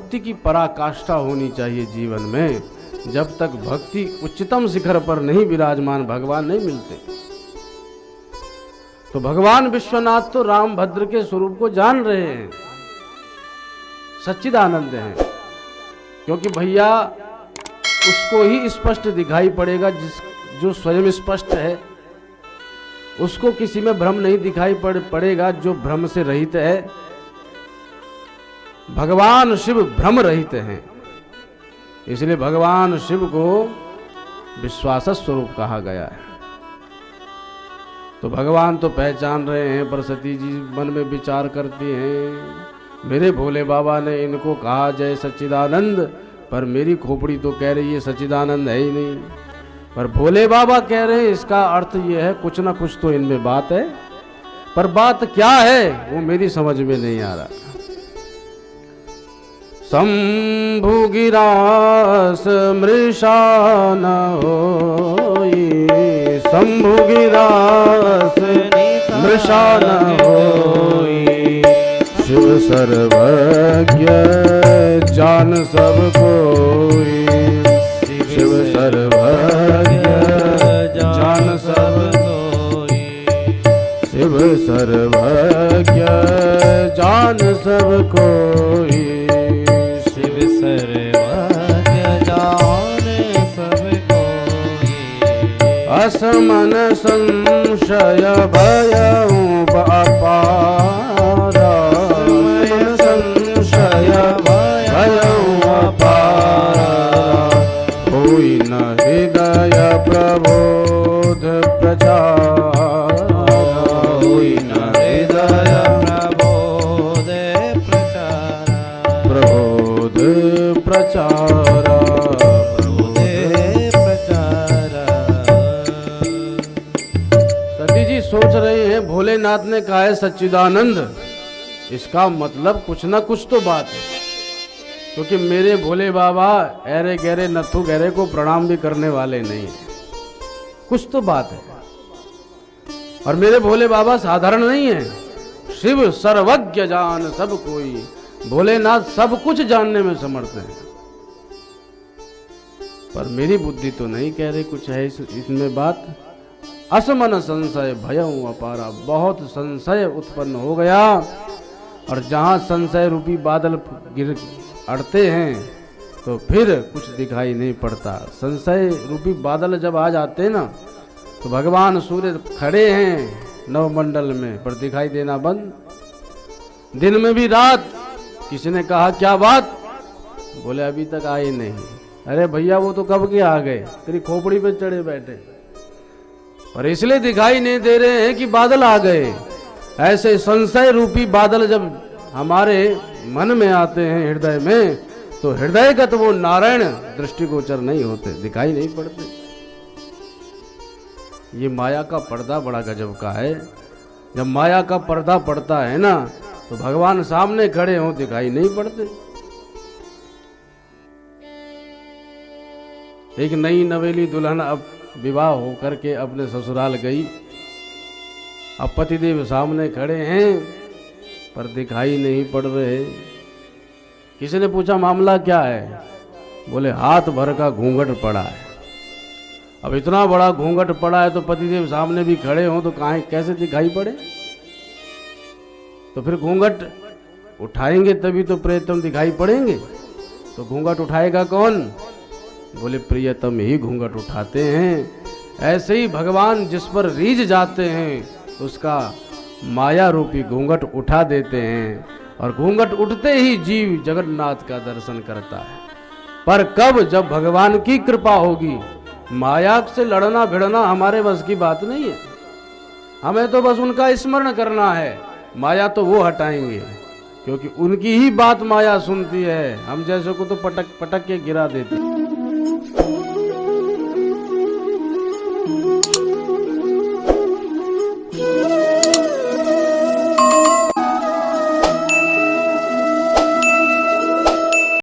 भक्ति की पराकाष्ठा होनी चाहिए जीवन में। जब तक भक्ति उच्चतम शिखर पर नहीं विराजमान, भगवान नहीं मिलते। तो भगवान विश्वनाथ तो राम भद्र के स्वरूप को जान रहे हैं, सच्चिदानंद हैं, क्योंकि भैया उसको ही स्पष्ट दिखाई पड़ेगा जो स्वयं स्पष्ट है। उसको किसी में भ्रम नहीं दिखाई पड़ेगा जो भ्रम से रहित है। भगवान शिव भ्रम रहित हैं, इसलिए भगवान शिव को विश्वास स्वरूप कहा गया है। तो भगवान तो पहचान रहे हैं, पर सती जी मन में विचार करती हैं, मेरे भोले बाबा ने इनको कहा जय सच्चिदानंद, पर मेरी खोपड़ी तो कह रही है सच्चिदानंद है ही नहीं। पर भोले बाबा कह रहे हैं इसका अर्थ ये है कुछ ना कुछ तो इनमें बात है, पर बात क्या है वो मेरी समझ में नहीं आ रहा। शंभु गिरास मृषा न होई, शंभु गिरास मृषा न होई, शिव सर्वज्ञ जान सब कोई, शिव सर्वज्ञ जान सब कोई, शिव सर्वज्ञ जान सब कोई, शिव सर्वज्ञ जान सब कोई, असमन संशय भयं अपारा, संशय भयं अपारा, होई न हृदय प्रबोध प्रचार, होई न हृदय प्रबोध प्रचार, प्रबोध प्रचार, प्रबोध प्रचार। सती जी सोच रहे हैं भोलेनाथ ने कहा है सच्चिदानंद, इसका मतलब कुछ ना कुछ तो बात है, क्योंकि मेरे भोले बाबा ऐरे गहरे नथु गहरे को प्रणाम भी करने वाले नहीं है, कुछ तो बात है। और मेरे भोले बाबा साधारण नहीं है, शिव सर्वज्ञ जान सब कोई, भोलेनाथ सब कुछ जानने में समर्थ है। पर मेरी बुद्धि तो नहीं कह रही कुछ है इसमें बात। असमन संशय भयं अपारा, बहुत संशय उत्पन्न हो गया, और जहां संशय रूपी बादल गिर अड़ते हैं तो फिर कुछ दिखाई नहीं पड़ता। संशय रूपी बादल जब आ जाते ना तो भगवान सूर्य खड़े हैं नवमंडल में, पर दिखाई देना बंद। दिन में भी रात, किसी ने कहा क्या बात, बोले अभी तक आए नहीं। अरे भैया वो तो कब के आ गए, तेरी खोपड़ी पे चढ़े बैठे, और इसलिए दिखाई नहीं दे रहे हैं कि बादल आ गए। ऐसे संशय रूपी बादल जब हमारे मन में आते हैं हृदय में, तो हृदय का तो वो नारायण दृष्टिगोचर नहीं होते, दिखाई नहीं पड़ते। ये माया का पर्दा बड़ा गजब का है। जब माया का पर्दा पड़ता है ना तो भगवान सामने खड़े हों दिखाई नहीं पड़ते। एक नई नवेली दुल्हन अब विवाह होकर के अपने ससुराल गई, अब पतिदेव सामने खड़े हैं पर दिखाई नहीं पड़ रहे। किसी ने पूछा मामला क्या है, बोले हाथ भर का घूंघट पड़ा है। अब इतना बड़ा घूंघट पड़ा है तो पतिदेव सामने भी खड़े हों तो कहाँ कैसे दिखाई पड़े। तो फिर घूंघट उठाएंगे तभी तो प्रियतम दिखाई पड़ेंगे। तो घूंघट उठाएगा कौन, बोले प्रियतम ही घूंघट उठाते हैं। ऐसे ही भगवान जिस पर रीझ जाते हैं उसका माया रूपी घूंघट उठा देते हैं, और घूंघट उठते ही जीव जगन्नाथ का दर्शन करता है। पर कब, जब भगवान की कृपा होगी। माया से लड़ना भिड़ना हमारे बस की बात नहीं है, हमें तो बस उनका स्मरण करना है। माया तो वो हटाएंगे, क्योंकि उनकी ही बात माया सुनती है, हम जैसे को तो पटक पटक के गिरा देते।